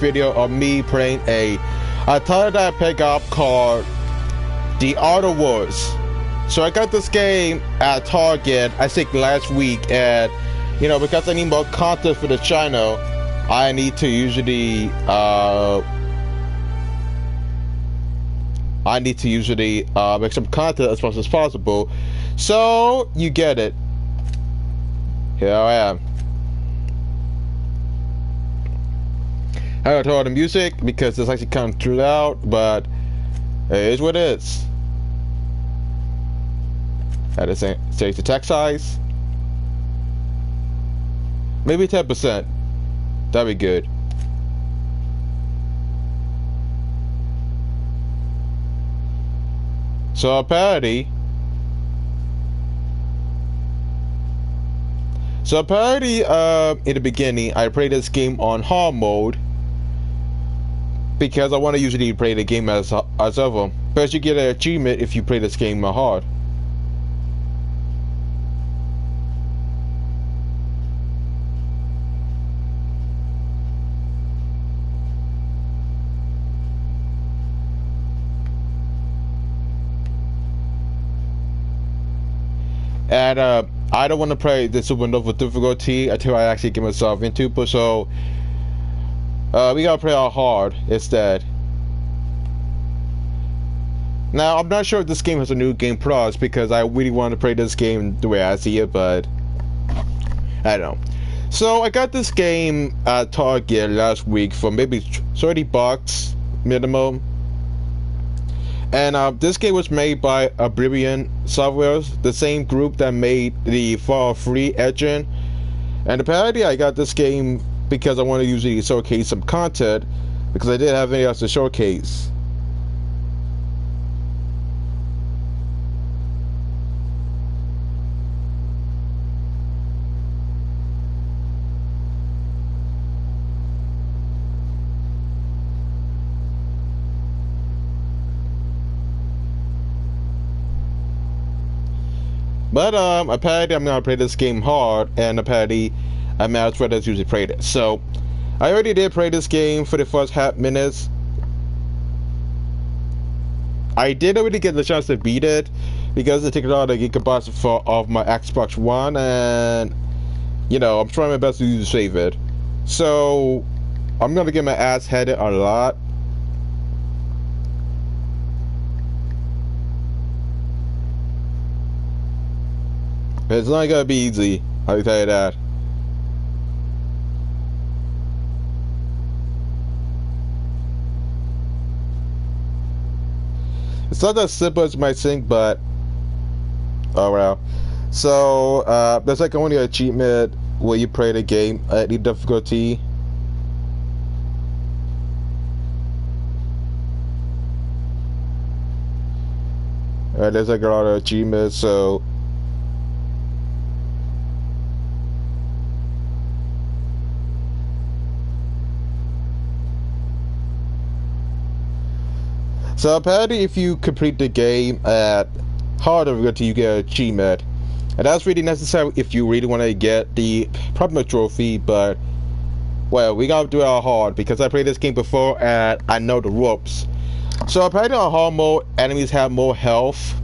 video of me playing a title that I picked up called The Outer Worlds. So I got this game at Target, I think last week, and you know, because I need more content for the channel, I need to usually make some content as much as possible. So you get it. Here I am. I don't turn on the music because it's actually kind of too loud, but it is what it is. At the same, change the text size. Maybe 10%. That'd be good. So apparently, in the beginning, I played this game on hard mode because I want to usually play the game as ever. But you get an achievement if you play this game on hard. And I don't want to play the supernova difficulty until I actually get myself into it, so we gotta play on hard instead. Now, I'm not sure if this game has a new game plus because I really want to play this game the way I see it, but I don't know. So I got this game at Target last week for maybe 30 bucks minimum. And this game was made by Oblivion Software, the same group that made the Fallout 3 engine. And apparently I got this game because I want to usually showcase some content, because I didn't have anything else to showcase. But apparently I'm gonna play this game hard, and apparently I'm as well as usually played it. So I already did play this game for the first half minutes. I did already get the chance to beat it because it took a lot of gigabytes of my Xbox One, and you know, I'm trying my best to save it. So I'm gonna get my ass headed a lot. It's not gonna be easy, I'll tell you that. It's not as simple as you might think, but oh well. So there's like only an achievement where you play the game at the difficulty. There's like a lot of achievements, so apparently if you complete the game at hard difficulty, you get an achievement. And that's really necessary if you really want to get the Platinum Trophy, but well, we gotta do it on hard because I played this game before and I know the ropes. So apparently on hard mode, enemies have more health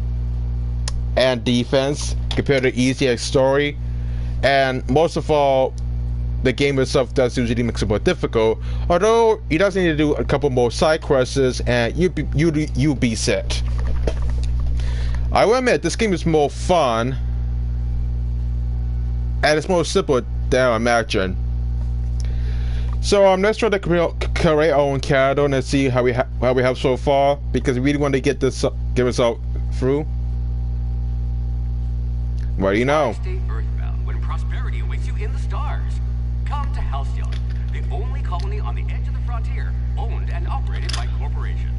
and defense compared to easy story. And most of all, the game itself does usually make it more difficult, although you does need to do a couple more side quests and you'll be set. I will admit this game is more fun and it's more simple than I imagine. So let's try to create our own character and see how we have so far, because we really want to get us out through. What do you know? Stay earthbound when prosperity awaits you in the stars. Come to Halcyon, the only colony on the edge of the frontier, owned and operated by corporations.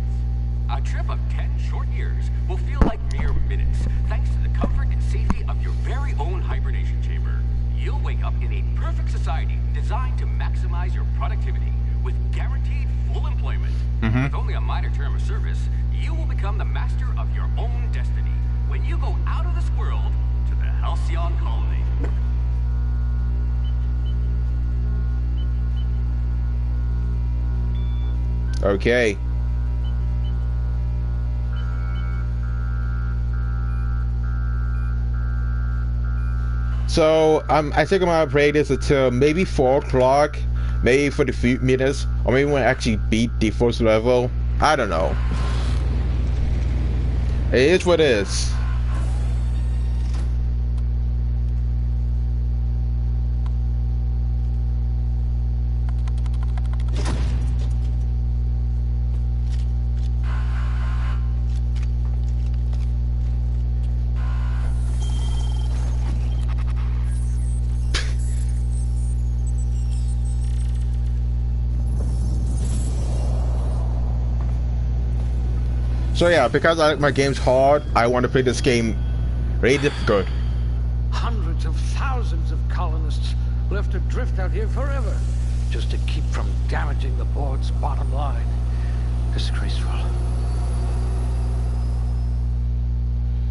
A trip of 10 short years will feel like mere minutes, thanks to the comfort and safety of your very own hibernation chamber. You'll wake up in a perfect society designed to maximize your productivity with guaranteed full employment. With only a minor term of service, you will become the master of your own destiny when you go out of this world to the Halcyon colony. Okay. So I think I'm gonna play this until maybe 4 o'clock, maybe for the few minutes, or maybe when I actually beat the first level. I don't know. It is what it is. So yeah, because I like my games hard, I want to play this game really difficult. Hundreds of thousands of colonists left adrift out here forever, just to keep from damaging the board's bottom line. Disgraceful.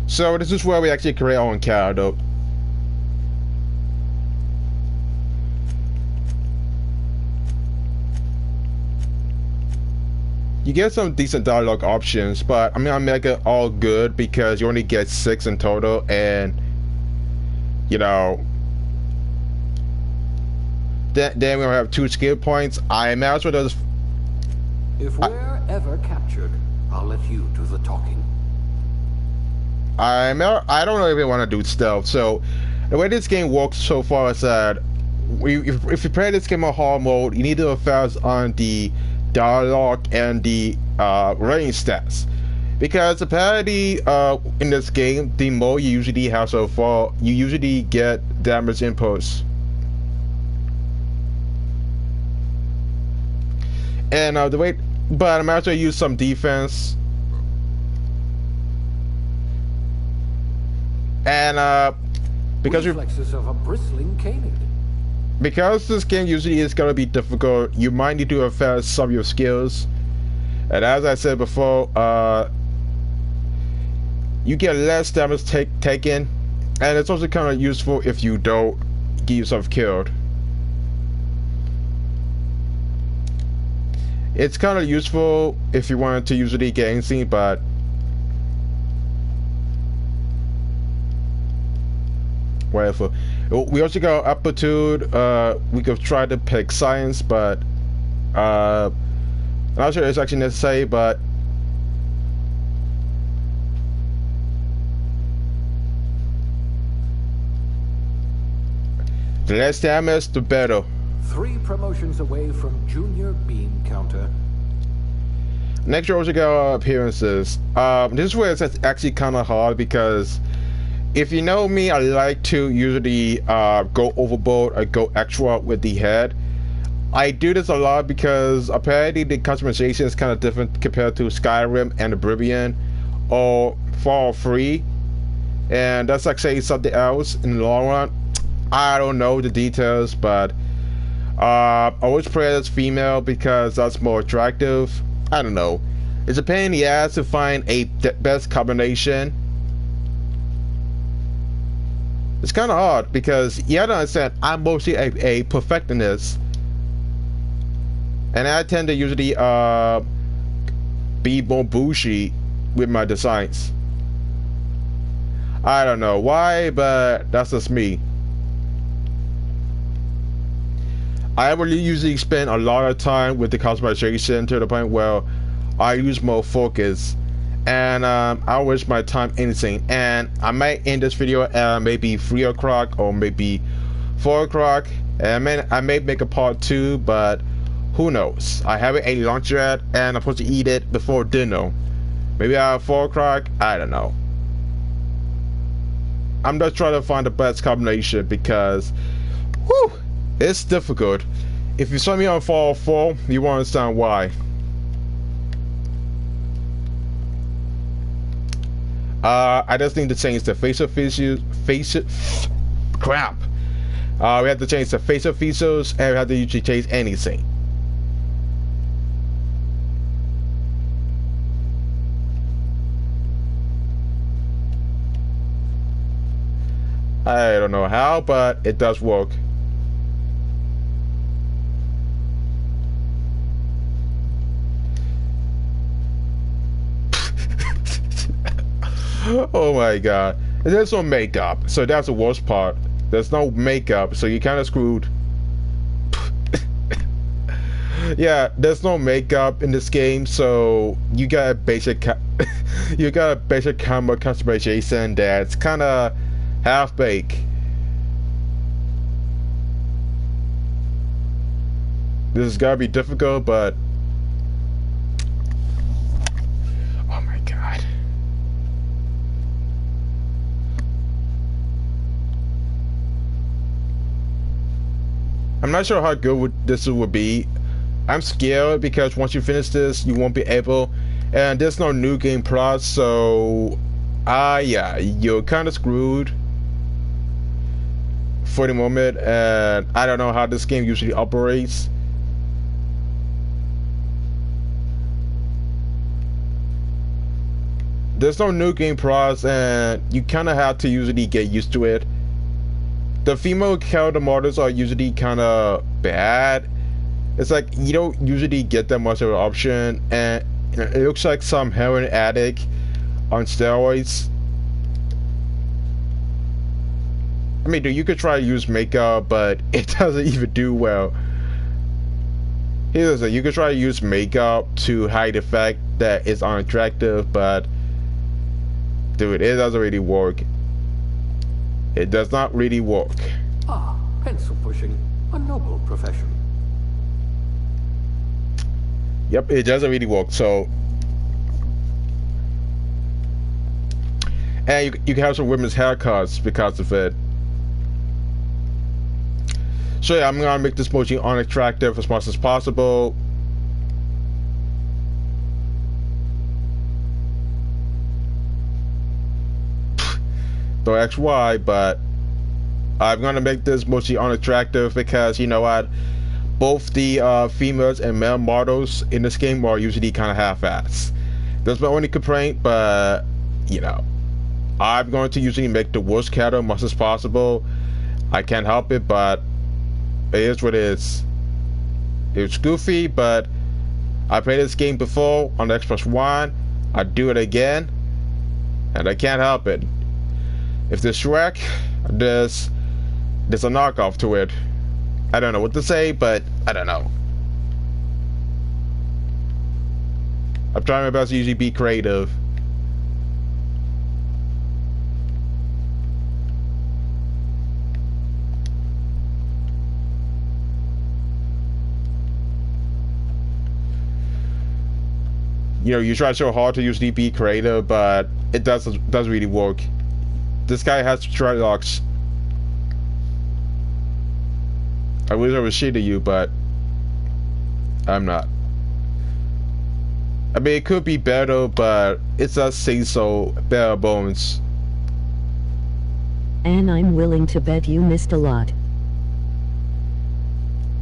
So this is where we actually create our own character. You get some decent dialogue options, but I'm gonna make it all good because you only get 6 in total, and you know, then we're gonna have 2 skill points. I might as well just. If we're ever captured, I'll let you do the talking. I don't really want to do stealth. So the way this game works so far is that if you play this game on hard mode, you need to focus on the dialogue and the range stats, because apparently in this game, the more you usually have so far, you usually get damage impulse. And the way, but I'm actually use some defense. And because reflexes of a bristling canid. Because this game usually is going to be difficult, you might need to affect some of your skills. And as I said before, you get less damage taken, and it's also kind of useful if you don't get yourself killed. It's kind of useful if you wanted to usually get anything, but whatever. We also got aptitude. We could try to pick science, but I'm not sure it's actually necessary. But the less damage, the better. 3 promotions away from junior beam counter. Next year, also got appearances. This is where it's actually kind of hard because, if you know me, I like to usually go overboard or go extra with the head. I do this a lot because apparently the customization is kind of different compared to Skyrim and Oblivion or Fallout 3. And that's like saying something else in the long run. I don't know the details, but I always play as female because that's more attractive. I don't know. It's a pain in the ass to find a best combination. It's kind of hard because you have to understand I'm mostly a perfectionist, and I tend to usually be more bougie with my designs. I don't know why, but that's just me. I really usually spend a lot of time with the customization to the point where I use more focus. And I waste my time anything, and I might end this video at maybe 3 o'clock or maybe 4 o'clock, and I may make a part 2, but who knows. I have a lunch yet, and I'm supposed to eat it before dinner. Maybe at 4 o'clock, I don't know. I'm just trying to find the best combination because whew, it's difficult. If you saw me on Fallout 4, you won't understand why. I just need to change the facial features. Crap. We have to change the facial features, and we have to usually change anything. I don't know how, but it does work. Oh my god. And there's no makeup, so that's the worst part. There's no makeup, so you're kind of screwed. Yeah, there's no makeup in this game, so you got a basic you got a basic camera customization that's kind of half-baked. This is gonna be difficult, but oh my god. I'm not sure how good this would be. I'm scared because once you finish this, you won't be able, and there's no new game plus, so yeah, you're kind of screwed for the moment, and I don't know how this game usually operates. There's no new game plus, and you kind of have to usually get used to it. The female character models are usually kind of bad. It's like you don't usually get that much of an option, and it looks like some heroin addict on steroids. I mean, you could try to use makeup, but it doesn't even do well. Here's the thing, you could try to use makeup to hide the fact that it's unattractive, but dude, it doesn't really work. It does not really work. Ah, pencil pushing. A noble profession. Yep, it doesn't really work, so... And you can have some women's haircuts because of it. So yeah, I'm gonna make this emoji unattractive as much as possible. Don't ask why, but I'm gonna make this mostly unattractive because, you know what, both the females and male models in this game are usually kind of half-assed. That's my only complaint, but you know, I'm going to usually make the worst character as much as possible. I can't help it, but it is what it is. It's goofy, but I played this game before on the Xbox One. I do it again, and I can't help it. If there's Shrek, there's a knockoff to it. I don't know what to say, but I don't know. I'm trying my best to usually be creative. You know, you try so hard to usually be creative, but it doesn't really work. This guy has dreadlocks. I wish I was shitting you, but I'm not. I mean, it could be better, but it does say so, bare bones. And I'm willing to bet you missed a lot.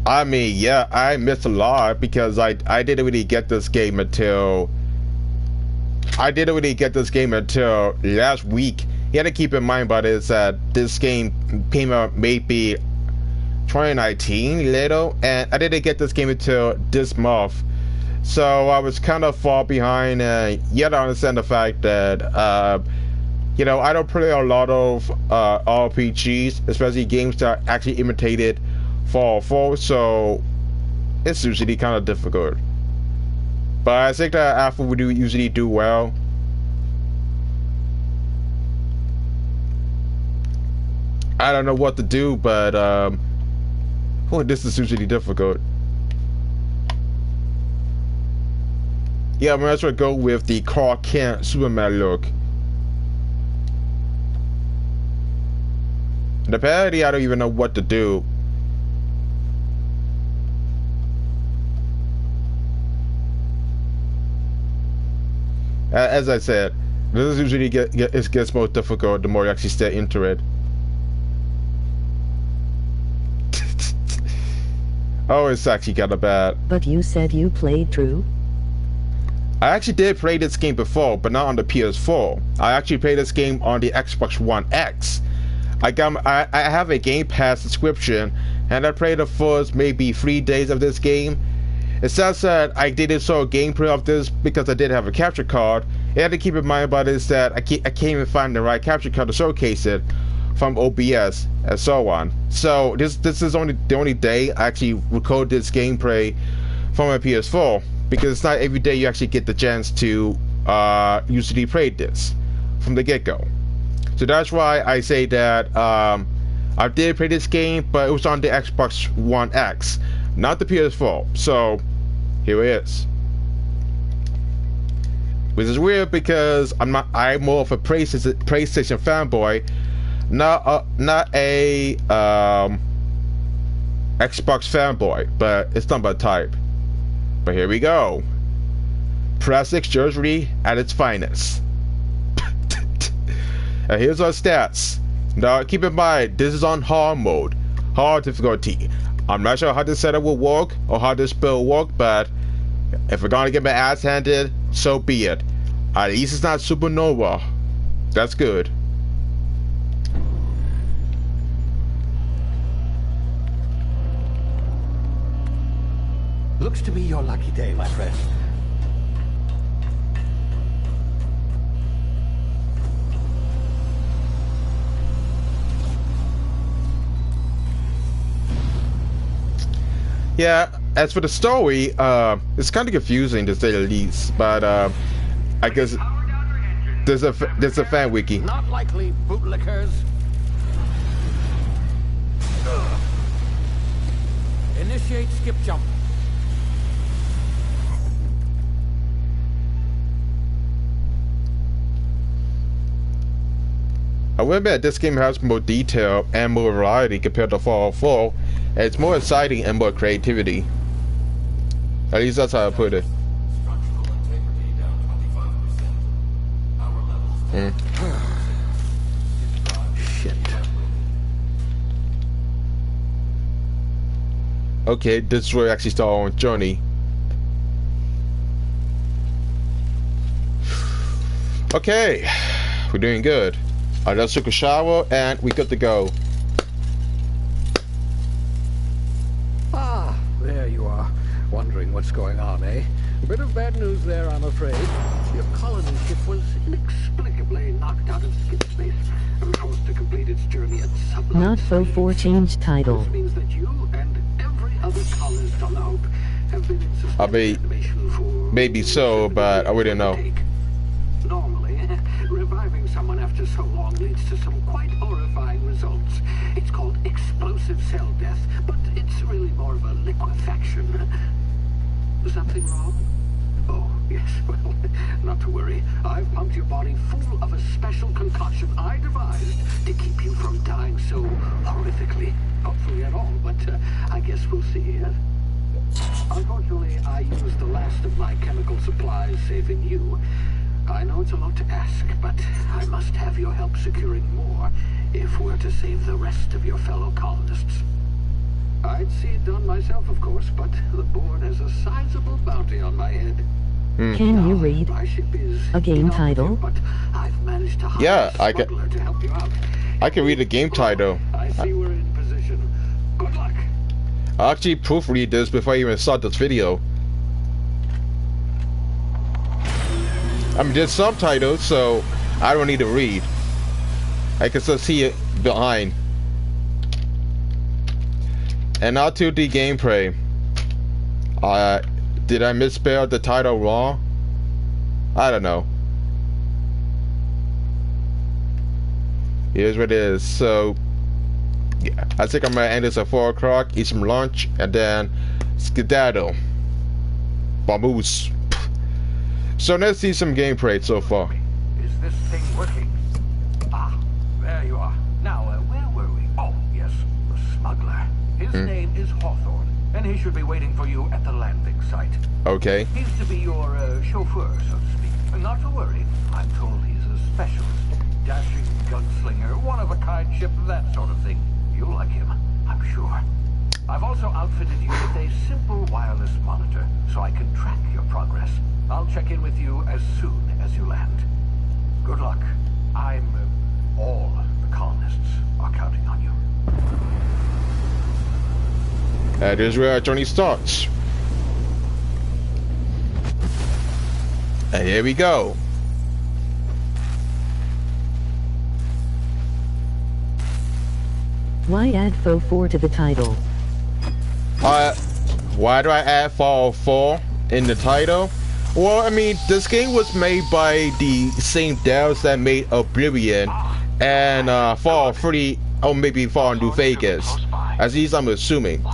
I mean, yeah, I missed a lot because I didn't really get this game until last week. You have to keep in mind about it is that this game came out maybe 2019 little, and I didn't get this game until this month, so I was kind of far behind. And you have to understand the fact that you know, I don't play a lot of RPGs, especially games that actually imitated Fallout 4, so it's usually kind of difficult. But I think that Alpha would usually do well. I don't know what to do, but this is usually difficult. Yeah, I'm gonna go with the Clark Kent Superman look. And apparently I don't even know what to do. As I said, this usually gets more difficult the more you actually stay into it. Oh, it's actually kind of bad. But you said you played through? I actually did play this game before, but not on the PS4. I actually played this game on the Xbox One X. I have a Game Pass subscription, and I played the first maybe 3 days of this game. It says that I didn't show gameplay of this because I did have a capture card. You have to keep in mind about is that I can't even find the right capture card to showcase it from OBS and so on. So this is only the only day I actually record this gameplay from my PS4, because it's not every day you actually get the chance to usually play this from the get-go. So that's why I say that I did play this game, but it was on the Xbox One X, not the PS4. So here it is. Which is weird because I'm more of a PlayStation fanboy, not a Xbox fanboy, but it's not my type. But here we go. Plastic surgery at its finest. And here's our stats. Now keep in mind, this is on hard mode, hard difficulty. I'm not sure how this setup will work or how this build will work, but if we're gonna get my ass handed, so be it. At least it's not Supernova. That's good. Looks to be your lucky day, my friend. Yeah, as for the story, it's kind of confusing to say the least, but I guess there's a fan wiki. Not likely, bootlickers. Initiate skip jump. I will admit this game has more detail and more variety compared to Fallout 4, and it's more exciting and more creativity. At least that's how I put it. Shit. Okay, this is where we actually start our own journey. Okay, we're doing good. I just took a shower and we good to go. Ah, there you are. Wondering what's going on, eh? Bit of bad news there, I'm afraid. Your colony ship was inexplicably knocked out of skip space and forced to complete its journey at sublight Not speed. Fo4 changed title. This means that you and every other colonist on the Hope have been in I mean, suspended animation for maybe so, but I wouldn't know. Normally, reviving someone after so long leads to some quite horrifying results. It's called explosive cell death, but it's really more of a liquefaction. Something wrong? Oh, yes, well, not to worry. I've pumped your body full of a special concoction I devised to keep you from dying so horrifically. Hopefully at all, but I guess we'll see. Unfortunately, I used the last of my chemical supplies saving you. I know it's a lot to ask, but I must have your help securing more if we're to save the rest of your fellow colonists. I'd see it done myself, of course, but the board has a sizable bounty on my head. Can you read My ship is a game title? but I've managed to hire Yeah, a I can. smuggler to help you out. I can read the game title. I see we're in position. Good luck. I actually proofread this before I even start this video. I mean, there's subtitles, so I don't need to read. I can still see it behind. And now to the gameplay. Did I misspell the title wrong? I don't know. Here's what it is. So, yeah, I think I'm gonna end this at 4 o'clock, eat some lunch, and then skedaddle. Vamoose. So let's see some gameplay so far. Is this thing working? Ah, there you are. Now, where were we? Oh, yes, the smuggler. His name is Hawthorne, and he should be waiting for you at the landing site. Okay. He's to be your chauffeur, so to speak. Not to worry. I'm told he's a specialist. Dashing gunslinger, one-of-a-kind ship, that sort of thing. You'll like him, I'm sure. I've also outfitted you with a simple wireless monitor, so I can track your progress. I'll check in with you as soon as you land. Good luck. All the colonists are counting on you. That is where our journey starts. And here we go. Why add Fallout 4 to the title? Why do I add Fallout 4 in the title? Well, I mean, this game was made by the same devs that made Oblivion and Fallout 3, or maybe Fallout New Vegas. At least I'm assuming.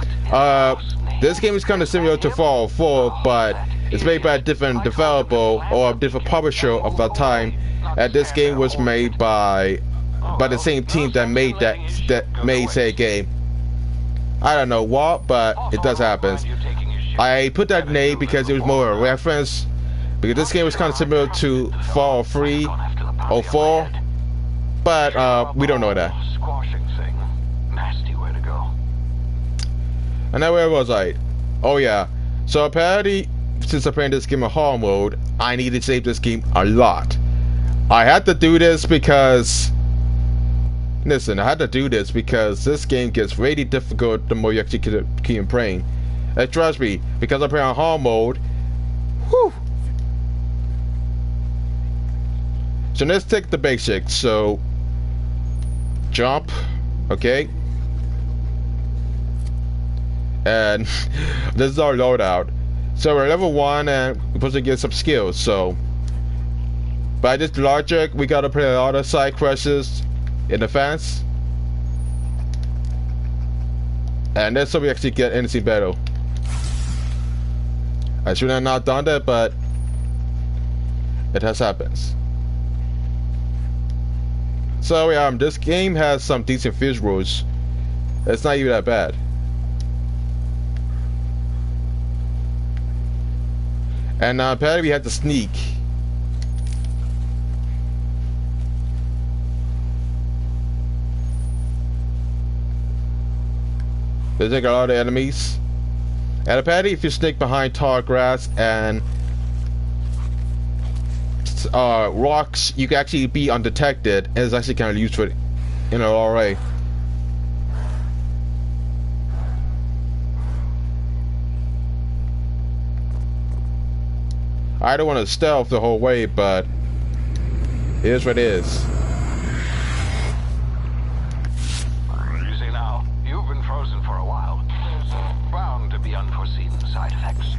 This game is kind of similar to Fallout 4, but it's made by a different developer or a different publisher of that time. And this game was made by the same team that made said game. I don't know what, but it does happen. I put that name because it was more a reference, because this game was kind of similar to Fallout 3 or 4, but we don't know that. And now where was I? Oh yeah. So apparently, since I'm playing this game in hard mode, I need to save this game a lot. I had to do this because... Listen, I had to do this because this game gets really difficult the more you actually keep playing. And trust me, because I'm playing on hard mode, whew. So let's take the basics. So, jump, okay. And this is our loadout. So we're level 1 and we're supposed to get some skills. So, by this logic, we gotta play a lot of side quests in the fence, and that's how we actually get anything better. I should have not done that, but it has happened. So yeah, this game has some decent visuals. It's not even that bad. And apparently we had to sneak. There's like a lot of enemies. And apparently if you sneak behind tall grass and rocks, you can actually be undetected, and it's actually kind of useful in an RA. I don't want to stealth the whole way, but it is what it is. Easy now. You've been frozen for a while. There's bound to be unforeseen side effects.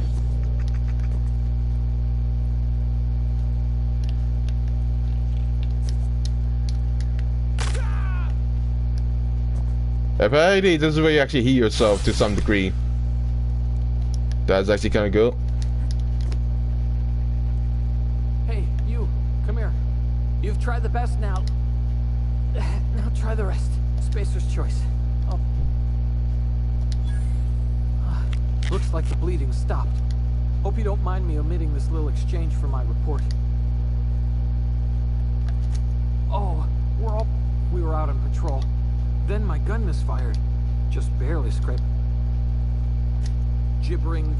Apparently, this is where you actually heal yourself to some degree. That's actually kind of good. Hey, you, come here. You've tried the best now. Now try the rest. Spacer's choice. Oh. Looks like the bleeding stopped. Hope you don't mind me omitting this little exchange for my report. Oh, we were out on patrol. Then my gun misfired. Just barely scraped. Gibbering.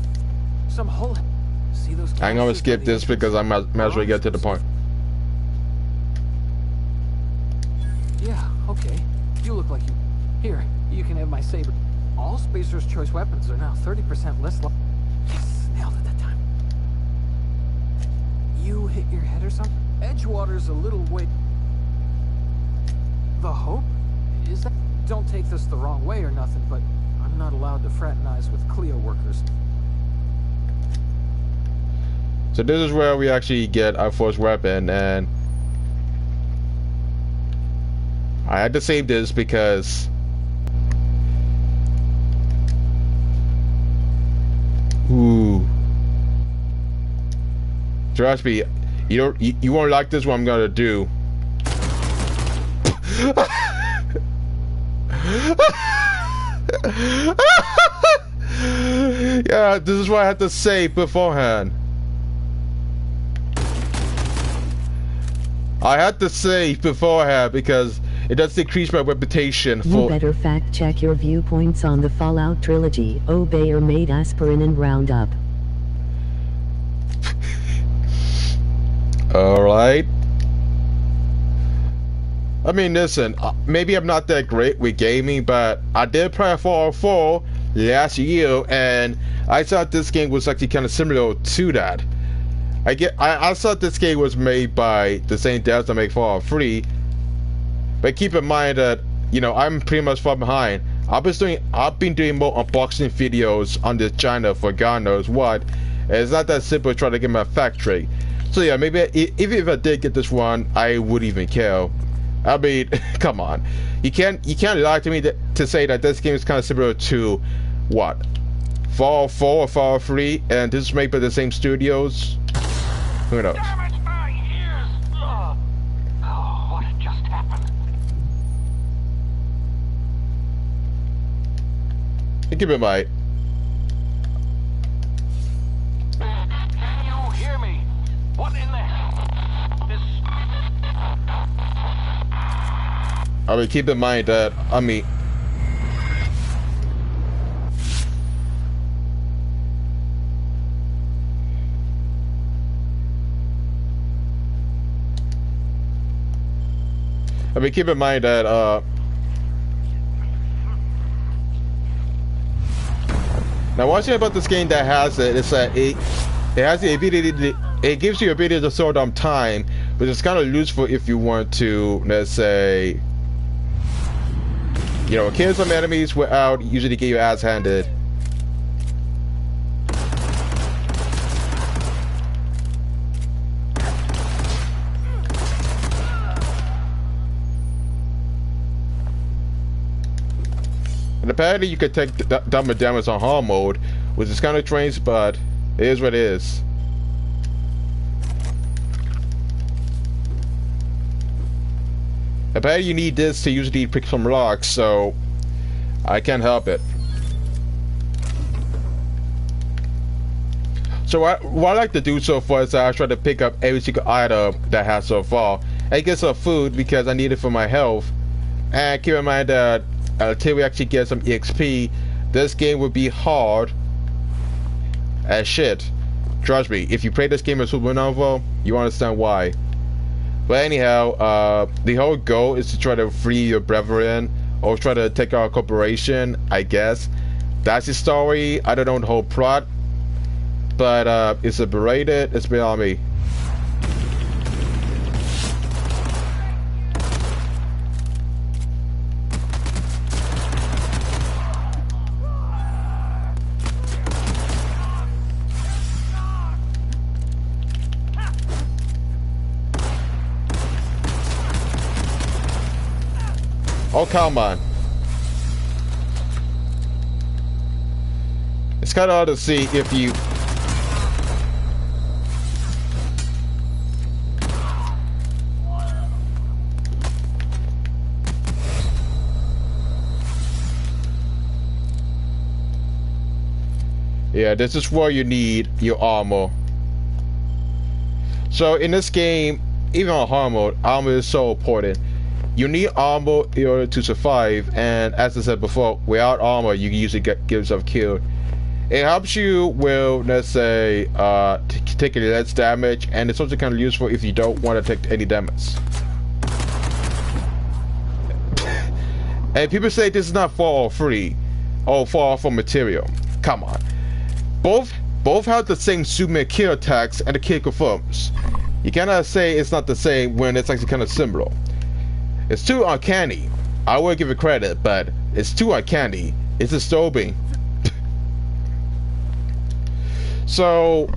Some hole. See those? I'm gonna skip this because I might as well get to the point. Yeah, okay. You look like you... Here, you can have my saber. All Spacer's choice weapons are now 30% less Yes, nailed it that time. You hit your head or something? Edgewater's a little way... The Hope? Is that... Don't take this the wrong way or nothing, but I'm not allowed to fraternize with Cleo workers. So this is where we actually get our first weapon, and I had to save this because ooh, trust me, you won't like this what I'm gonna do. Yeah, this is what I had to save beforehand. I had to save beforehand because it does decrease my reputation for... You better fact check your viewpoints on the Fallout trilogy. Obey or made aspirin and Roundup. Alright. I mean, listen, maybe I'm not that great with gaming, but I did play Fallout 4 last year, and I thought this game was actually kind of similar to that. I thought this game was made by the same devs that make Fallout 3, but keep in mind that, you know, I'm pretty much far behind. I've been doing more unboxing videos on this channel for God knows what. And it's not that simple trying to get my factory. So yeah, maybe even if I did get this one, I wouldn't even care. I mean, come on, you can't lie to me to say that this game is kind of similar to what, Fallout 4 or Fallout 3, and this is made by the same studios. Who knows? Damn it, my ears! Oh, what just happened? Keep in mind. Can you hear me? What in the hell? This... I mean, keep in mind that, I mean, keep in mind that, now one thing about this game that has it is that it has the ability to, it gives you the ability to slow down time, which is kind of useful if you want to, let's say, you know, kill some enemies without usually get your ass handed. And apparently you could take dumber damage on hard mode, which is kind of strange, but it is what it is. Apparently you need this to usually pick some rocks, so I can't help it. So what I like to do so far is I try to pick up every single item that I have so far. I get some food because I need it for my health. And keep in mind that until we actually get some EXP, this game would be hard as shit. Trust me, if you play this game as Supernova, you understand why. But anyhow, the whole goal is to try to free your brethren or try to take out a corporation, I guess. That's the story. I don't know the whole plot, but it's liberated. It's beyond me. Oh, come on. It's kind of hard to see if you... Yeah, this is where you need your armor. So in this game, even on hard mode, armor is so important. You need armor in order to survive, and as I said before, without armor you can usually get yourself killed. It helps you with, let's say, taking less damage, and it's also kind of useful if you don't want to take any damage. And people say this is not Fallout 3 or Fallout 4 material. Come on. Both have the same Superman kill attacks and the kill confirms. You cannot say it's not the same when it's actually kind of similar. It's too uncanny. I will give it credit, but it's too uncanny. It's disturbing. So,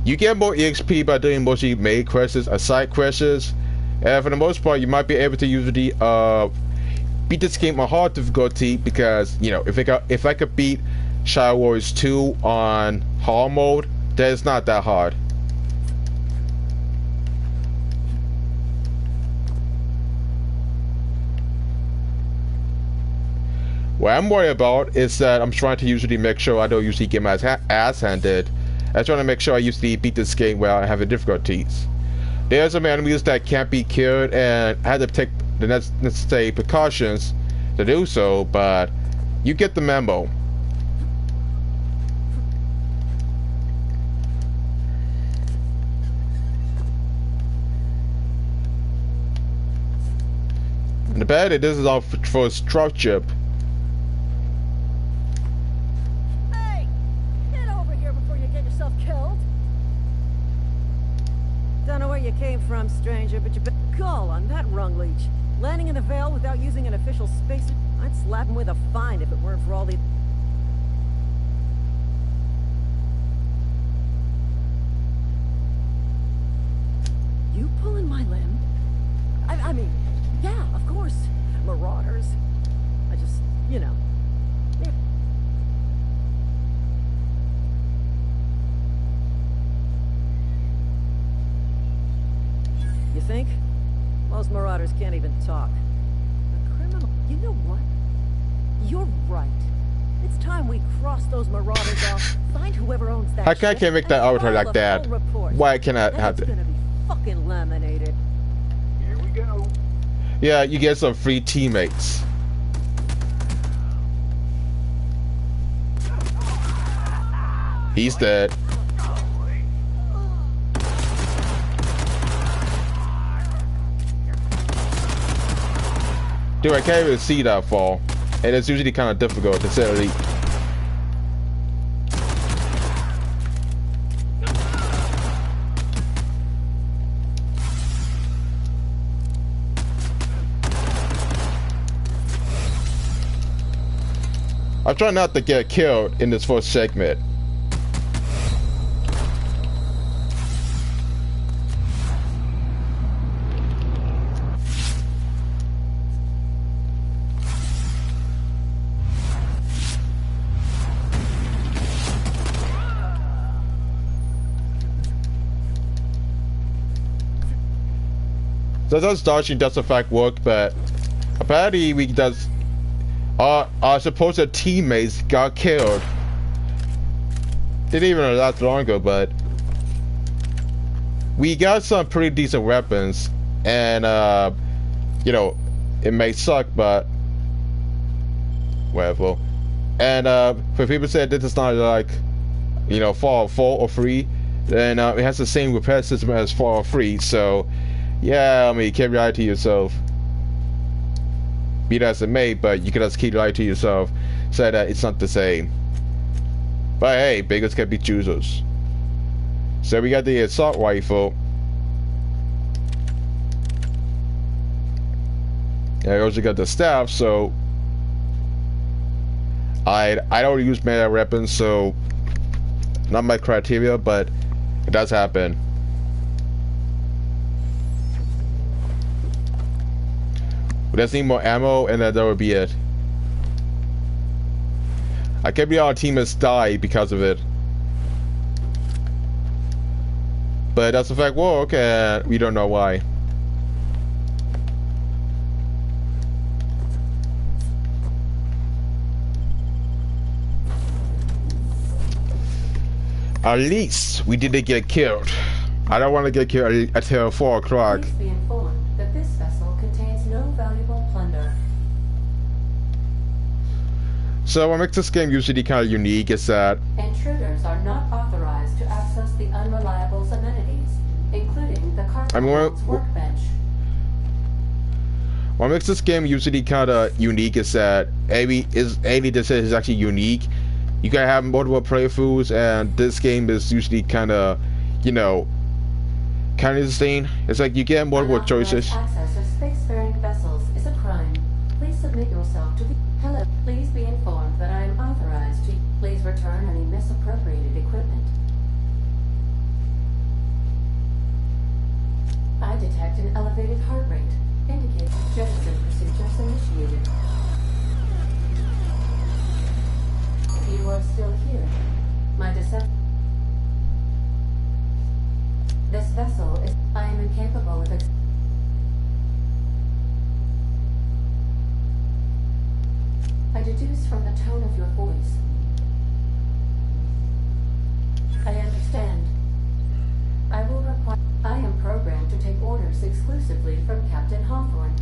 you get more EXP by doing mostly main quests or side quests. And for the most part, you might be able to usually beat this game on hard difficulty because, you know, if I could beat Shadow Warriors 2 on hard mode, then it's not that hard. What I'm worried about is that I'm trying to usually make sure I don't usually get my ass handed. I'm trying to make sure I usually beat this game without having difficulties. There's some enemies that can't be killed, and I had to take the necessary precautions to do so, but you get the memo. And the bad is this is all for structure. where you came from, stranger, but you better call on that rung leech. Landing in the Vale without using an official space... I'd slap him with a fine if it weren't for all the... You pulling my limb? I mean, yeah, of course. Marauders. I just, you know... You think? Most marauders can't even talk. A criminal... You know what? You're right. It's time we cross those marauders off, find whoever owns that How come I can't make that avatar like that? Why can't I have it? It's gonna be fucking laminated. Here we go. Yeah, you get some free teammates. He's dead. Dude, I can't even see that fall. And it's usually kind of difficult to say the least. I try not to get killed in this first segment. So those dodging does in fact work, but apparently we does our supposed teammates got killed. Didn't even know that long ago, but we got some pretty decent weapons, and you know, it may suck, but whatever. And for people say this is not like, you know, Fallout 4 or 3, then it has the same repair system as Fallout 3, so yeah, I mean, you can't lie to yourself. Be that as it may, but you can just keep lying to yourself, say that it's not the same. But hey, beggars can be choosers. So we got the assault rifle. And I also got the staff, so I don't use melee weapons, so not my criteria, but it does happen. We just need more ammo, and then that would be it. I can't believe our team has died because of it. But that's a fact work, and we don't know why. At least we didn't get killed. I don't want to get killed until 4 o'clock. Please be informed that this vessel contains no valuable plunder. So what makes this game usually kind of unique is that Intruders are not authorized to access the Unreliable's amenities, including the carpenter's workbench. What makes this game usually kind of unique is that any decision is actually unique. You can have multiple playthroughs, and this game is usually kind of, you know, kind of insane. It's like you get multiple choices. Access of spacefaring vessels is a crime. Please submit yourself to the... Hello, please be informed that I am authorized to... Please return any misappropriated equipment. I detect an elevated heart rate. Indicates jettison procedures initiated. You are still here. My deception. This vessel is... I am incapable of... I deduce from the tone of your voice. I understand. I will require... I am programmed to take orders exclusively from Captain Hawthorne.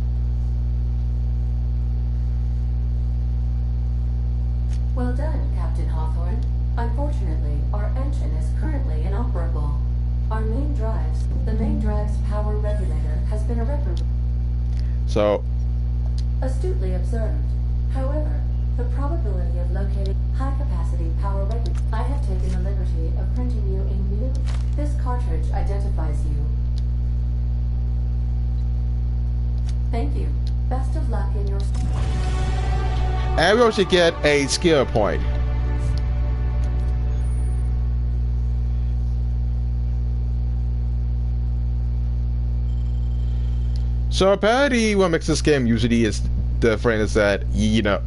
Well done, Captain Hawthorne. Unfortunately, our engine is currently inoperable. Our main drives, the main drive's power regulator has been irreparable. So... Astutely observed. However, the probability of locating high-capacity power regulator... I have taken the liberty of printing you a new... This cartridge identifies you. Thank you. Best of luck in your... Everyone should get a skill point. So apparently what makes this game usually is different is that, you know,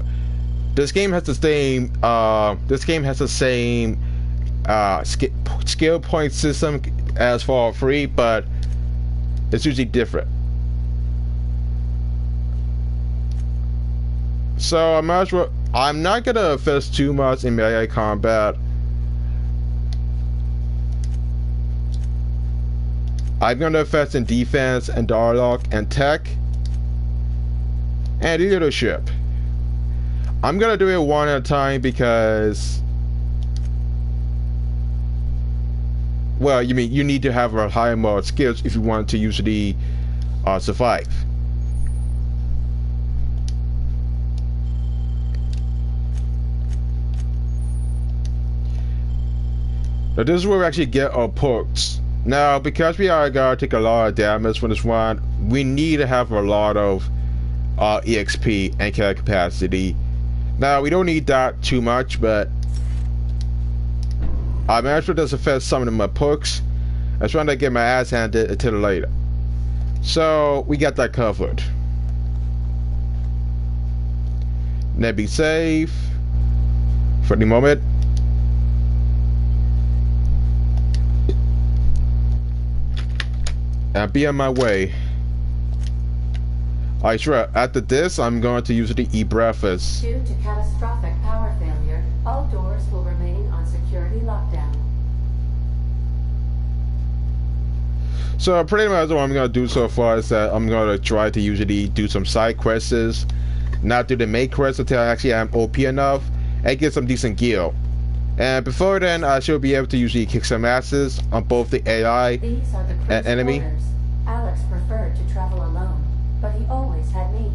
this game has the same skill point system as for free, but it's usually different. So I'm not gonna invest too much in melee combat. I'm gonna invest in defense and dialogue and tech and leadership. I'm gonna do it one at a time because, well, you need to have a higher mode skills if you want to usually survive. Now this is where we actually get our perks. Now, because we are gonna take a lot of damage from this one, we need to have a lot of EXP and character capacity. Now, we don't need that too much, but I'm actually does affect some of my perks. I was trying to get my ass handed until later. So, we got that covered. Now be safe for the moment. And be on my way. Alright, sure. After this, I'm going to usually eat breakfast. Due to catastrophic power failure, all doors will remain on security lockdown. So pretty much what I'm going to do so far is that I'm going to try to usually do some side quests, not do the main quest until I actually am OP enough and get some decent gear. And before then, I should be able to usually kick some asses on both the AI These are the and enemy. Orders. Alex preferred to travel alone, but he always had me.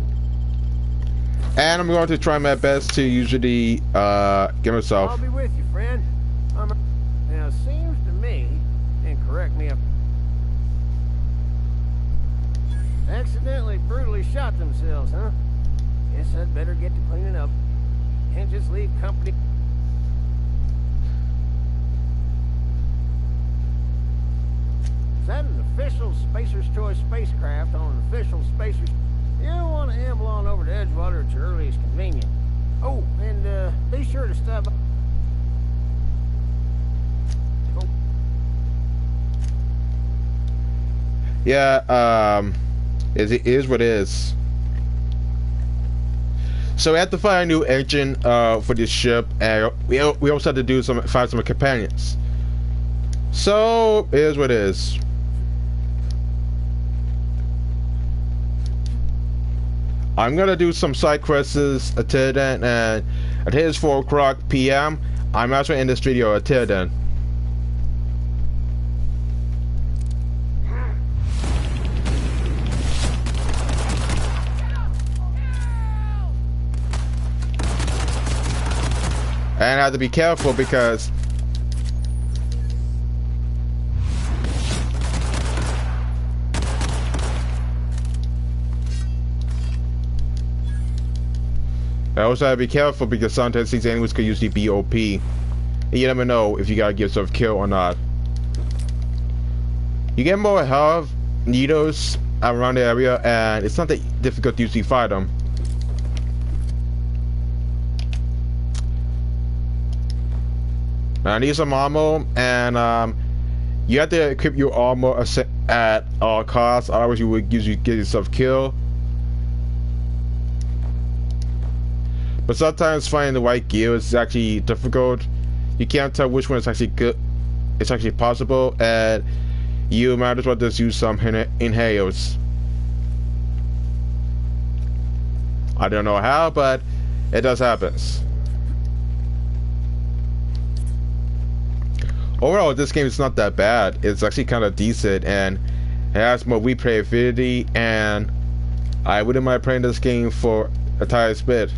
And I'm going to try my best to usually get myself. I'll be with you, friend. Now, it seems to me, and correct me if... accidentally brutally shot themselves, huh? Guess I'd better get to cleaning up. Can't just leave company... Is that an official Spacer's Choice spacecraft on an official Spacer's... You don't want to amble on over to Edgewater at your earliest convenience. Oh, and be sure to stop... Yeah, it is what it is. So we have to find a new engine for this ship, and we also have to find some companions. So it is what it is. I'm gonna do some side quests until then, and it is 4 o'clock p.m. I'm actually in the studio until then. And I have to be careful because I also have to be careful because sometimes these enemies could usually be OP. And you never know if you gotta get yourself killed or not. You get more health needles around the area, and it's not that difficult to usually fight them. I need some ammo, and you have to equip your armor at all costs, otherwise you would usually get yourself killed. But sometimes finding the right gear is actually difficult. You can't tell which one is actually good. It's actually possible, and you might as well just use some inhalers. I don't know how, but it does happen. Overall, this game is not that bad. It's actually kind of decent, and it has more replayability, and I wouldn't mind playing this game for a tiniest bit.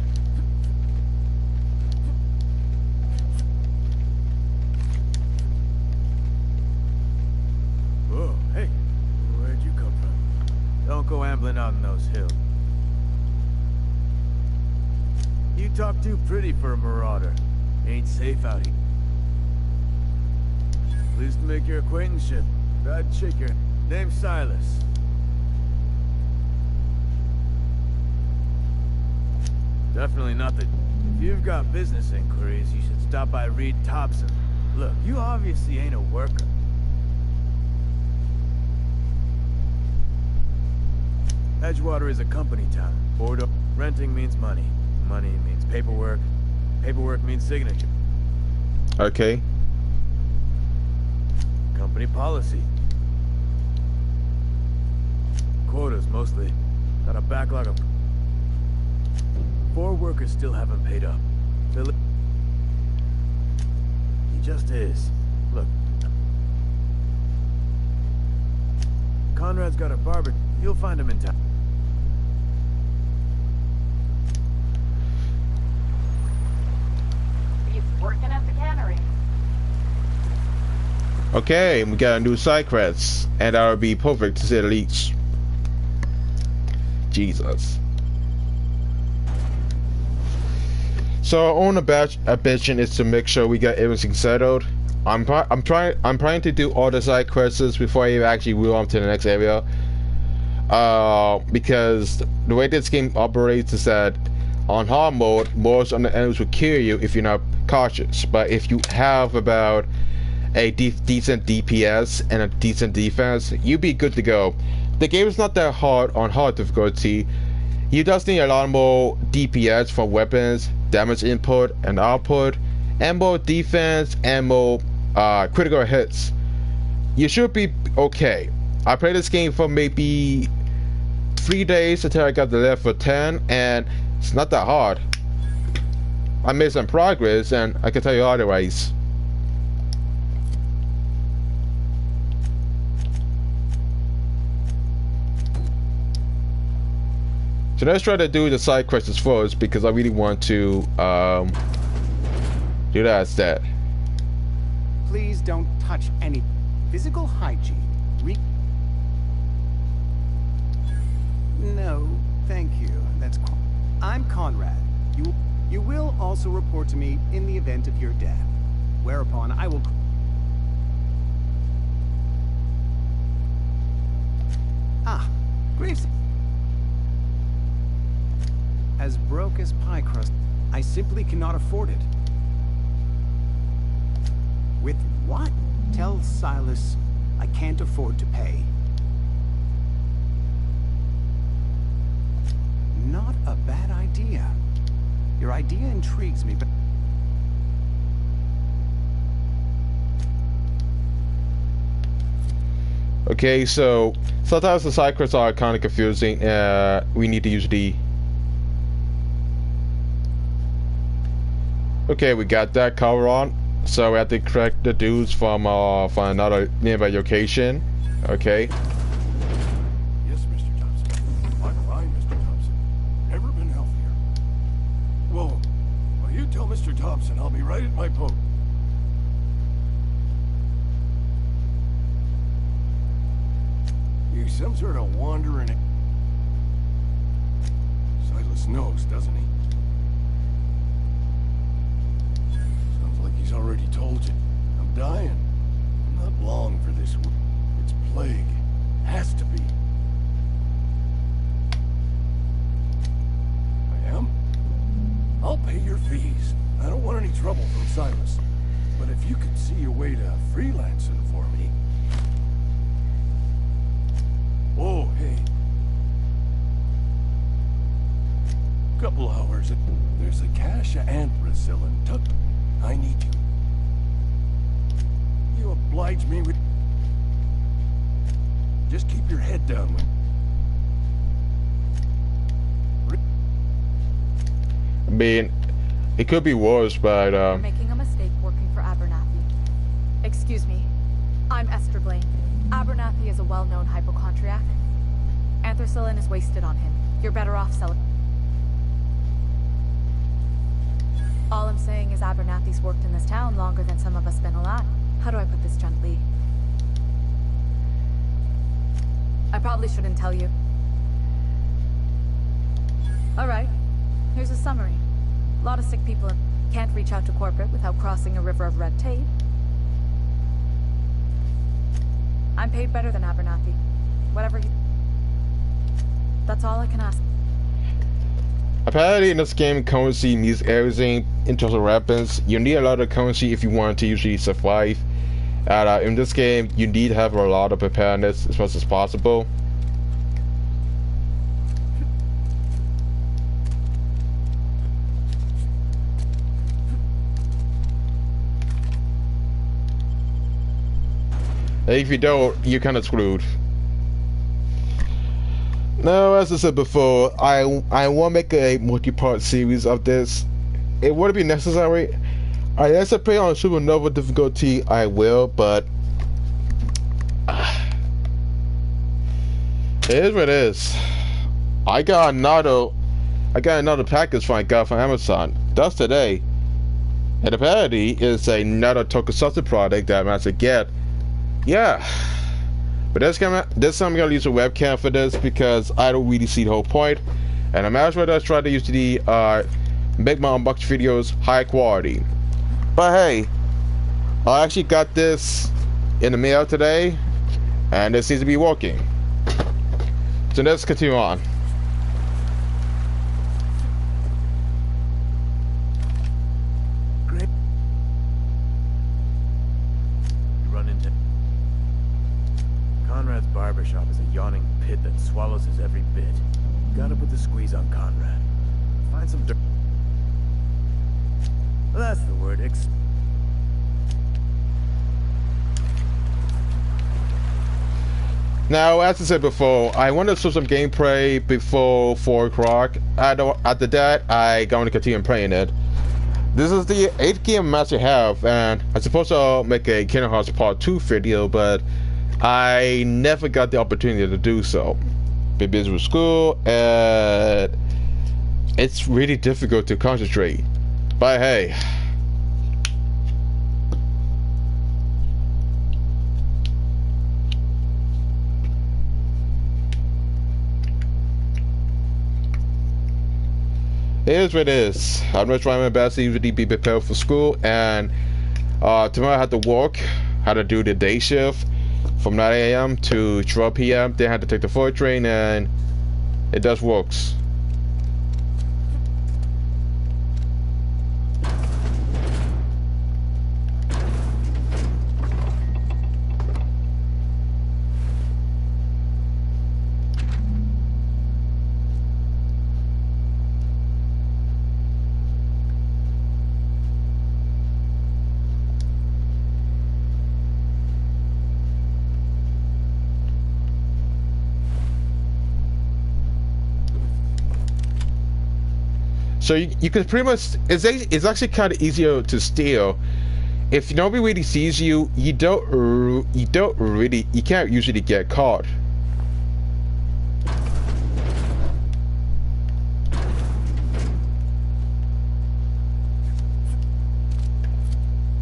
Whoa, hey, where'd you come from? Don't go scrambling out in those hills. You talk too pretty for a marauder. Ain't safe out here. Pleased to make your acquaintanceship. Brad Shaker. Name's Silas. Definitely not the... If you've got business inquiries, you should stop by Reed Thompson. Look, you obviously ain't a worker. Edgewater is a company town. Bordeaux. Renting means money. Money means paperwork. Paperwork means signature. Okay. Company policy. Quotas, mostly. Got a backlog of... 4 workers still haven't paid up. Philip... He just is. Look. Conrad's got a barber. You'll find him in town. He's working at the cannery. Okay, we got a new side quest, and that would be perfect to say the least. Jesus. So our own ambition is to make sure we get everything settled. I'm trying to do all the side quests before I actually move on to the next area. Because the way this game operates is that on hard mode, most of the enemies will kill you if you're not cautious. But if you have about a decent DPS and a decent defense, you'll be good to go. The game is not that hard on hard difficulty. You just need a lot more DPS from weapons, damage input and output, and more defense and more critical hits. You should be okay. I played this game for maybe 3 days until I got the level 10, and it's not that hard. I made some progress, and I can tell you otherwise. So let's try to do the side quests first, because I really want to do that instead. Please don't touch any physical hygiene. No, thank you. That's I'm Conrad. You will also report to me in the event of your death. Whereupon I will... Ah, Graves. As broke as pie crust, I simply cannot afford it. With what? Tell Silas I can't afford to pay. Not a bad idea. Your idea intrigues me, but... Okay, so sometimes the side quests are kind of confusing. We need to use the... Okay, we got that cover on. So we have to collect the dudes from another nearby location. Okay. Yes, Mr. Thompson. I'm fine, Mr. Thompson. Never been healthier. Whoa. Well, you tell Mr. Thompson I'll be right at my post. He's some sort of wandering... Silas knows, doesn't he? He's already told you. I'm dying. I'm not long for this. It's plague. Has to be. I am? I'll pay your fees. I don't want any trouble from Silas. But if you could see a way to freelancing for me... Oh, hey. Couple hours. There's a cache of anthracillin tucked... I need you. You oblige me with... Just keep your head down when... I mean, it could be worse, but You're making a mistake working for Abernathy. Excuse me. I'm Esther Blaine. Abernathy is a well-known hypochondriac. Anthracillin is wasted on him. You're better off selling... All I'm saying is Abernathy's worked in this town longer than some of us been alive. How do I put this gently? I probably shouldn't tell you. Alright, here's a summary. A lot of sick people can't reach out to corporate without crossing a river of red tape. I'm paid better than Abernathy. Whatever he... That's all I can ask. Apparently in this game, currency means everything in terms of weapons. You need a lot of currency if you want to usually survive. And in this game, you need to have a lot of preparedness as much as possible. If you don't, you're kind of screwed. Now, as I said before, I want to make a multi-part series of this. It wouldn't be necessary. I guess I play on Supernova difficulty, I will, but it is what it is. I got another package I got from Amazon. That's today, and apparently it's another Tokusatsu product that I'm about to get. Yeah, but this time I'm gonna use a webcam for this because I don't really see the whole point, and I'm actually gonna try to use the make my unboxing videos high quality. But hey, I actually got this in the mail today, and it seems to be working. So let's continue on. Great. You run into Conrad's barbershop is a yawning pit that swallows his every bit. You gotta put the squeeze on Conrad. Find some dirt. Well, that's the word. Now, as I said before, I want to show some gameplay before 4 o'clock. After that, I'm going to continue playing it. This is the 8th game I actually have, and I'm supposed to make a Kingdom Hearts Part 2 video, but I never got the opportunity to do so. Been busy with school, and it's really difficult to concentrate. But hey. It is what it is. I'm gonna try my best to usually be prepared for school, and tomorrow I have to work. Had to do the day shift from 9 a.m. to 12 p.m. Then I had to take the 4 train, and it does works. So you can pretty much, it's actually kind of easier to steal. If nobody really sees you, you can't usually get caught.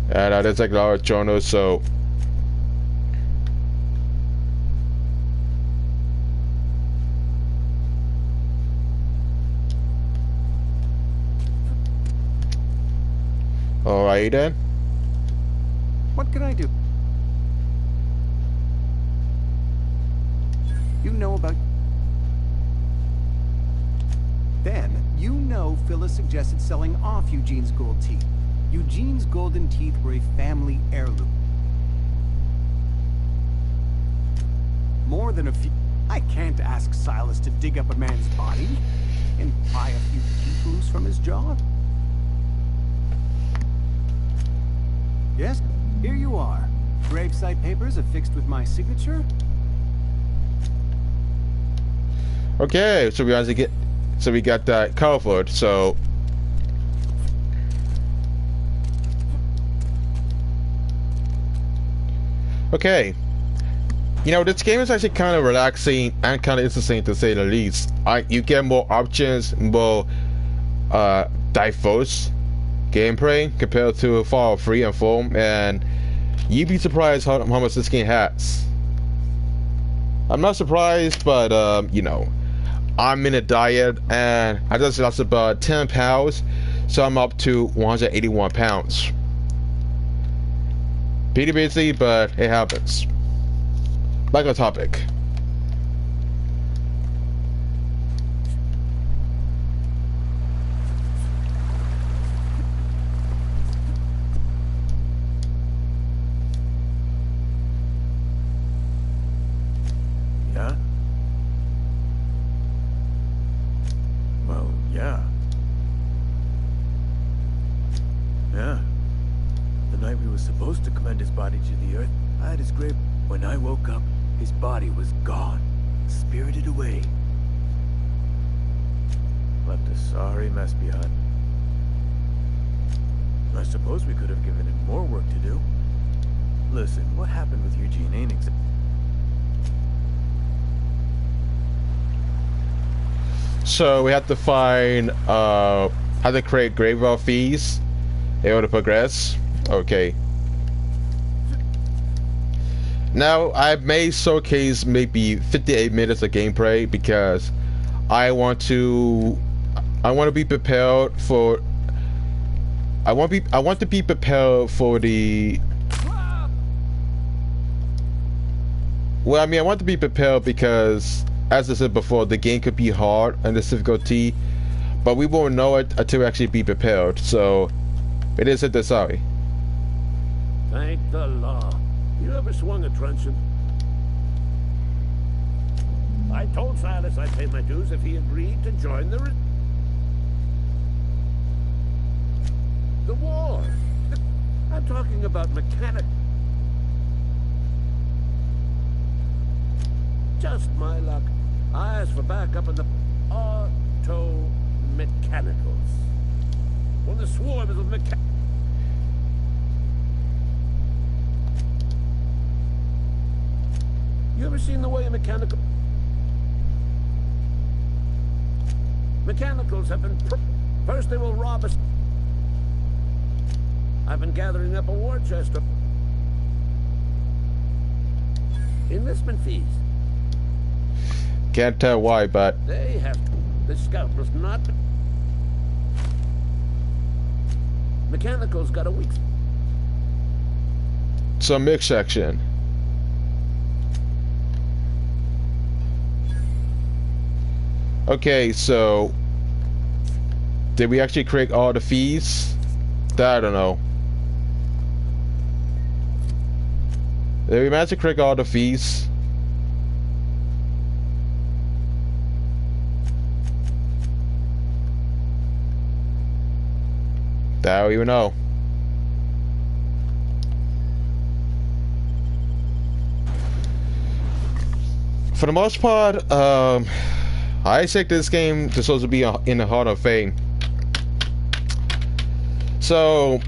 And there's like a lot of journals, so alright then. What can I do? You know about... Then, you know Phyllis suggested selling off Eugene's gold teeth. Eugene's golden teeth were a family heirloom. More than a few... I can't ask Silas to dig up a man's body and pry a few teeth loose from his jaw. Yes, here you are. Gravesite papers affixed with my signature. Okay, so we got that covered. So okay, you know, this game is actually kind of relaxing and kind of interesting to say the least. You get more options, more diverse gameplay compared to Fallout 3 and 4, and you'd be surprised how much this game has. I'm not surprised, but you know, I'm in a diet and I just lost about 10 pounds, so I'm up to 181 pounds. Pretty busy, but it happens. Back on topic. Yeah? Well, yeah. Yeah. The night we were supposed to commend his body to the earth, I had his grave. When I woke up, his body was gone, spirited away. Left a sorry mess behind. I suppose we could have given him more work to do. Listen, what happened with Eugene ain't exactly... So we have to find how to create graveyard fees in order to progress. Okay. Now I may showcase maybe 58 minutes of gameplay because I want to be prepared for I want to be prepared for the well, I mean, I want to be prepared because, as I said before, the game could be hard and the difficulty, but we won't know it until we actually be prepared. So it is a sorry. Thank the law. You ever swung a truncheon? I told Silas I'd pay my dues if he agreed to join the war. I'm talking about mechanic. Just my luck. I asked for backup in the auto mechanicals. When the swarm is of You ever seen the way a mechanicals have been first they will rob us. I've been gathering up a war chest of enlistment fees. Can't tell why, but They have the scoundrels not. Mechanicals got a week. some mix section. Okay, so did we actually create all the fees? That I don't know. Did we manage to create all the fees? That I don't even know. For the most part, I expect this game to supposed to be in the Hall of Fame. So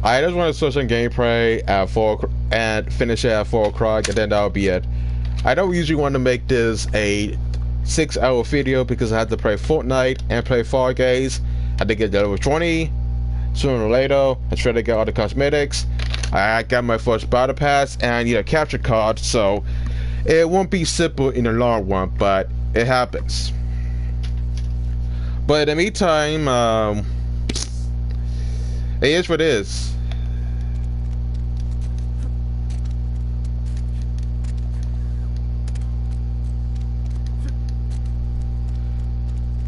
I just want to switch on gameplay at 4 and finish it at 4 o'clock, and then that'll be it. I don't usually want to make this a 6-hour video because I had to play Fortnite and play Fall Guys. I had to get level 20 sooner or later. I tried to get all the cosmetics. I got my first battle pass and I need a capture card, so it won't be simple in the long run, but it happens. But in the meantime, it is what it is.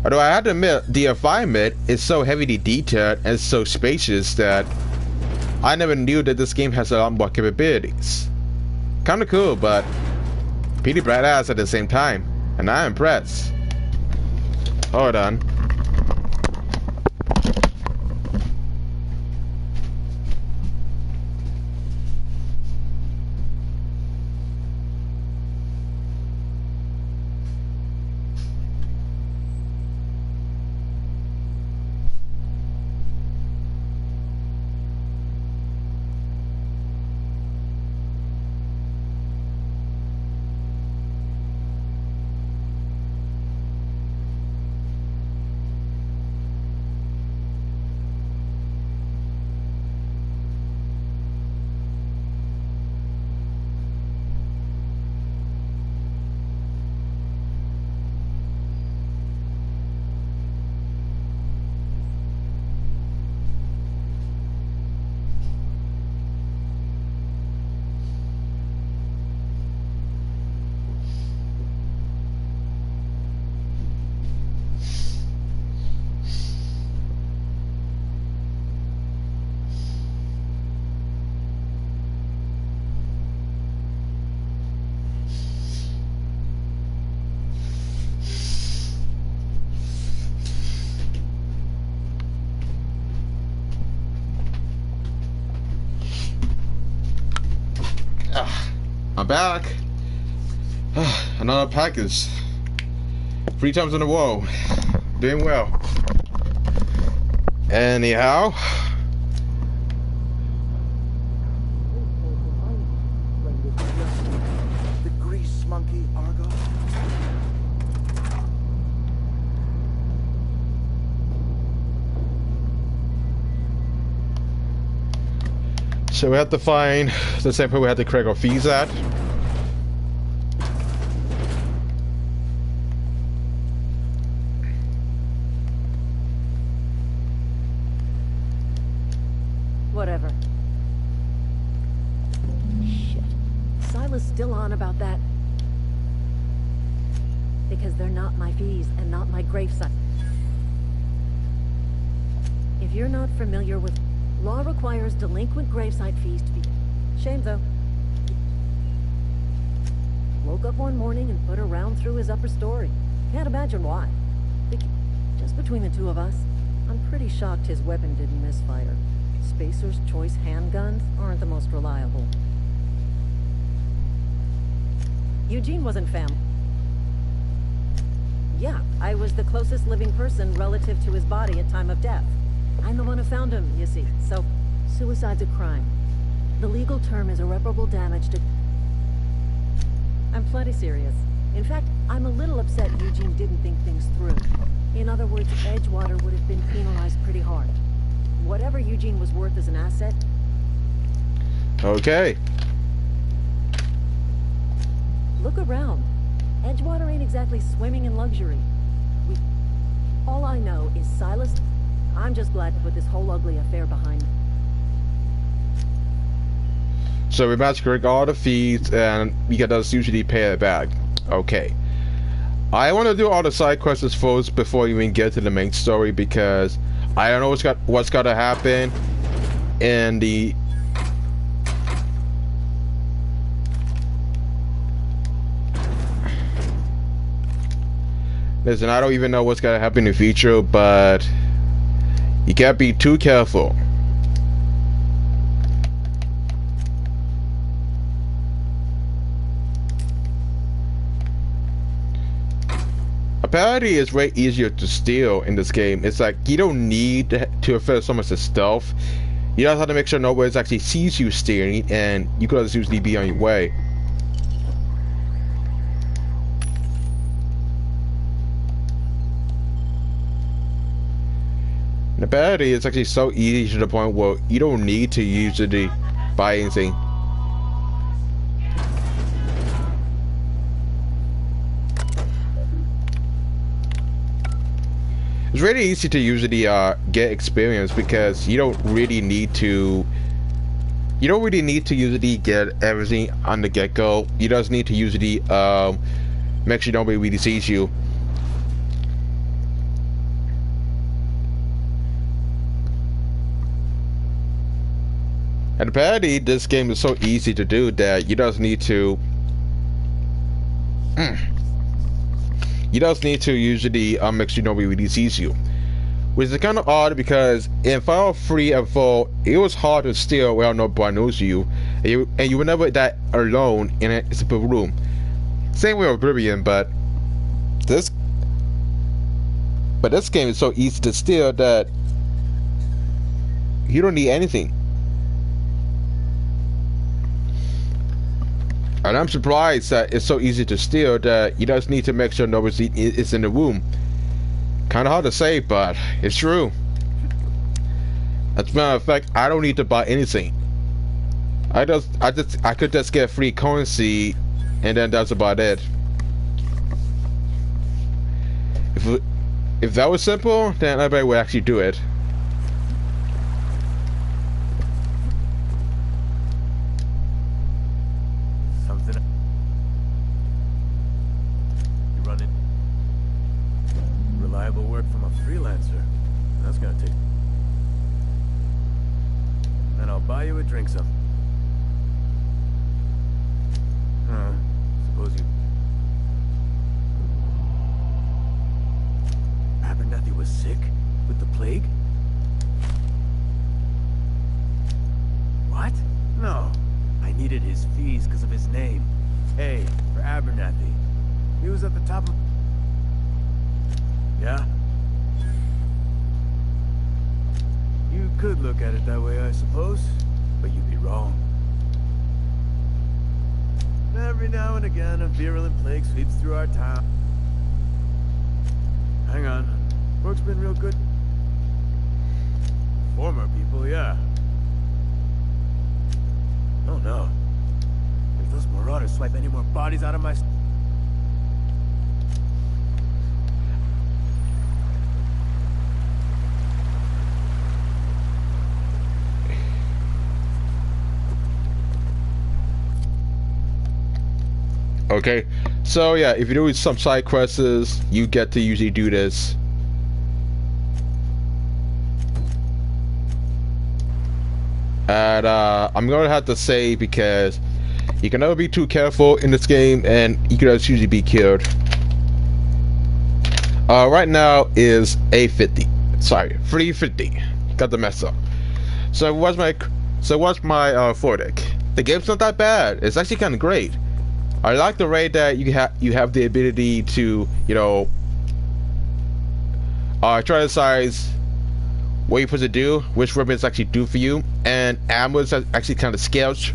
Although I have to admit, the environment is so heavily detailed and so spacious that I never knew that this game has a lot more capabilities. Kinda cool, but pretty badass at the same time, and I'm impressed. Hold on. I'm back. Another package. 3 times in a row. Doing well. Anyhow. The grease monkey, Argo. So we have to find the same place we had to correct our fees at. Whatever. Shit. Silas still on about that. Because they're not my fees and not my gravesite. If you're not familiar with... Law requires delinquent gravesite fees to be... Shame, though. Woke up one morning and put a round through his upper story. Can't imagine why. Just between the two of us, I'm pretty shocked his weapon didn't misfire. Spacer's Choice handguns aren't the most reliable. Eugene wasn't family. Yeah, I was the closest living person relative to his body at time of death. I'm the one who found him, you see. So, suicide's a crime. The legal term is irreparable damage to... I'm plenty serious. In fact, I'm a little upset Eugene didn't think things through. In other words, Edgewater would have been penalized pretty hard. Whatever Eugene was worth as an asset... Okay. Look around. Edgewater ain't exactly swimming in luxury. All I know is Silas... I'm just glad to put this whole ugly affair behind me. So we must correct all the fees and we can just usually pay it back. Okay. I want to do all the side quests first before you even get to the main story because I don't know what's got to happen in the... Listen, I don't even know what's going to happen in the future, but you can't be too careful. Apparently, it's way easier to steal in this game. It's like you don't need to affect so much of stealth. You just have to make sure nobody actually sees you stealing, and you could just usually be on your way. And apparently, it's actually so easy to the point where you don't need to usually buy anything. It's really easy to usually get experience because you don't really need to usually get everything on the get-go. You just need to usually make sure nobody really sees you. And apparently this game is so easy to do that you just need to usually make sure nobody really sees you, which is kind of odd because in Fallout 3 and 4 it was hard to steal without nobody knows you, and you were never that alone in a simple room. Same with Oblivion, but this game is so easy to steal that you don't need anything. And I'm surprised that it's so easy to steal that you just need to make sure nobody is in the room. Kind of hard to say, but it's true. As a matter of fact, I don't need to buy anything. I could just get free currency, and then that's about it. If that was simple, then everybody would actually do it. Work from a freelancer. That's gonna take. And I'll buy you a drink some. Suppose you. Abernathy was sick with the plague? What? No. I need needed his fees because of his name. A for Abernathy. He was at the top of... Yeah? You could look at it that way, I suppose, but you'd be wrong. Every now and again, a virulent plague sweeps through our town. Hang on. Work's been real good. Former people, yeah. Oh no. If those marauders swipe any more bodies out of my... Okay, so yeah, if you're doing some side quests, you get to usually do this. And I'm gonna have to say, because you can never be too careful in this game, and you can just usually be killed. Right now is 850. Sorry, 350. Got the mess up. So what's my verdict? The game's not that bad. It's actually kind of great. I like the way that you have the ability to, you know, try to decide what you're supposed to do, which weapons actually do for you, and ammo is actually kind of scarce.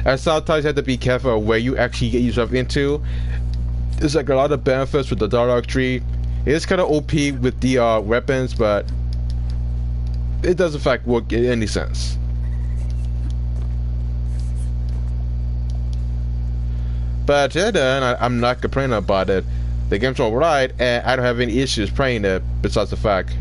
And sometimes you have to be careful of where you actually get yourself into. There's like a lot of benefits with the Dark Tree. It is kind of OP with the weapons, but it doesn't in fact work in any sense. But yeah, then I'm not complaining about it. The game's alright, and I don't have any issues playing it, besides the fact.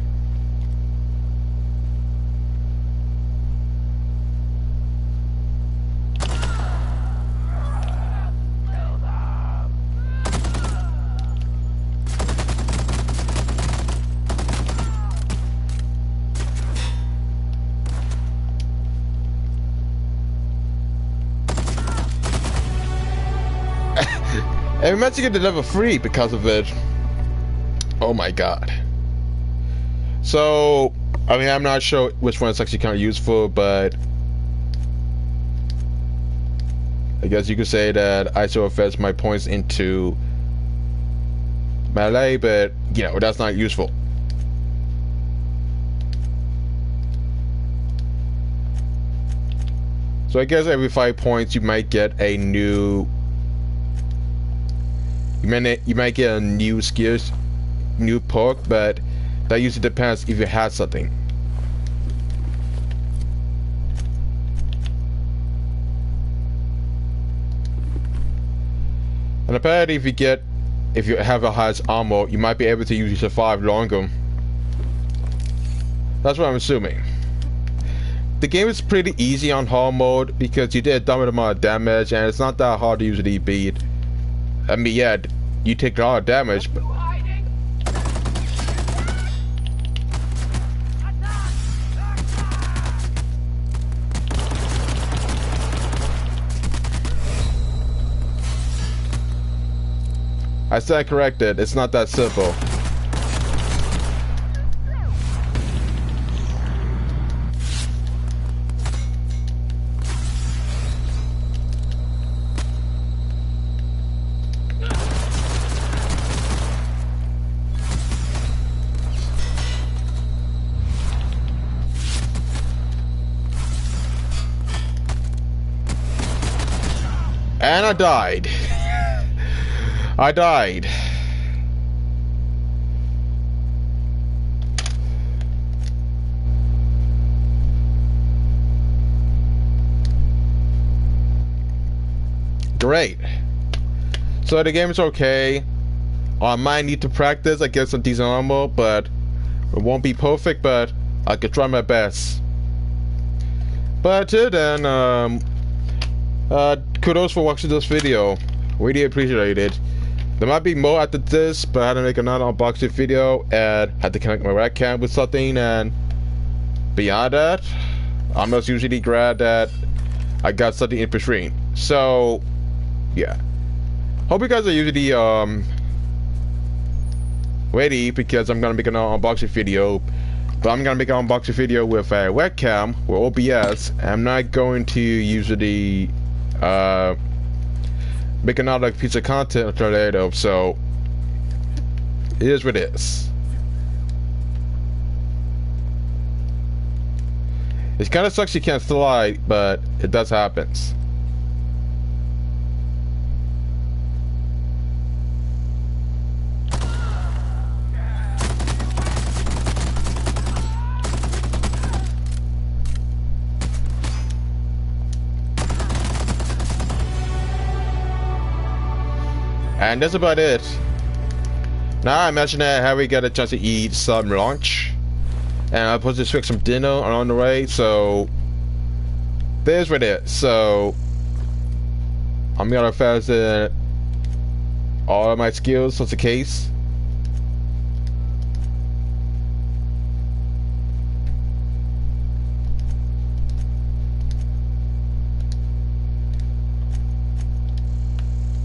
And we managed to get to level 3 because of it. Oh my god. So, I mean, I'm not sure which one is actually kind of useful, but I guess you could say that I still invest my points into melee, but, you know, that's not useful. So I guess every 5 points you might get a new... You might get a new skills, new perk, but that usually depends if you had something. And apparently if you have a highest armor, you might be able to usually survive longer. That's what I'm assuming. The game is pretty easy on hard mode because you did a dumb amount of damage, and it's not that hard to usually beat. I mean, yeah, you take a lot of damage, but... I stand corrected, it's not that simple. And I died. I died. Great. So the game is okay. I might need to practice. I get some decent armor, but it won't be perfect, but I could try my best. But till then, kudos for watching this video. Really appreciate it. There might be more after this, but I had to make another unboxing video and had to connect my webcam with something, and beyond that, I'm just usually glad that I got something in between. So yeah, hope you guys are usually ready, because I'm gonna make another unboxing video. But I'm gonna make an unboxing video with a webcam with OBS. I'm not going to usually make another piece of content later, so it is what it is. It kind of sucks you can't slide, but it does happen. And that's about it. Now I imagine that Harry got a chance to eat some lunch. And I'm supposed to fix some dinner along the way, so there's what it is. So I'm gonna fasten all of my skills just in case.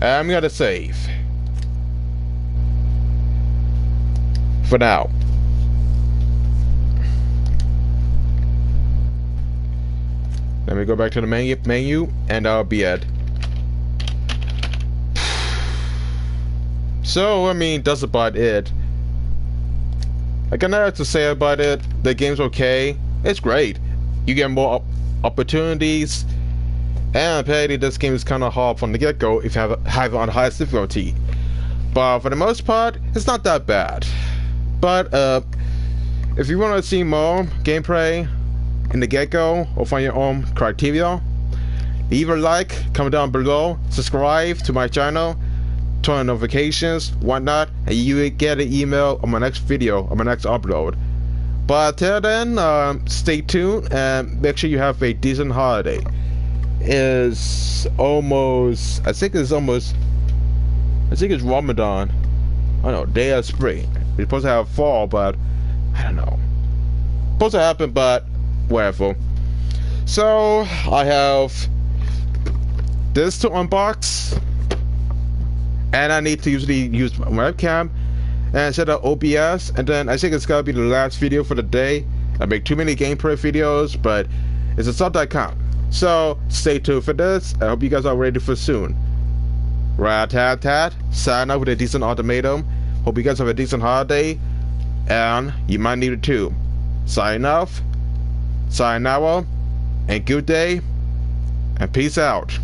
I'm gonna save for now. Let me go back to the menu and I'll be at. So I mean, that's about it. I got nothing to say about it. The game's okay. It's great. You get more opportunities. And apparently this game is kind of hard from the get-go if you have it on highest difficulty. But for the most part, it's not that bad. But if you want to see more gameplay in the get-go or find your own criteria, leave a like, comment down below, subscribe to my channel, turn on notifications, whatnot, and you will get an email on my next video, on my next upload. But till then, stay tuned and make sure you have a decent holiday. Is almost, I think it's Ramadan. I don't know, day of spring. We're supposed to have fall, but I don't know. Supposed to happen, but whatever. So I have this to unbox, and I need to usually use my webcam and set up OBS, and then I think it's gonna be the last video for the day. I make too many gameplay videos, but it's a stuff that count. So stay tuned for this. I hope you guys are ready for soon. Rat-tat-tat, sign up with a decent ultimatum. Hope you guys have a decent holiday, and you might need it too. Sign off, sayonara, and good day, and peace out.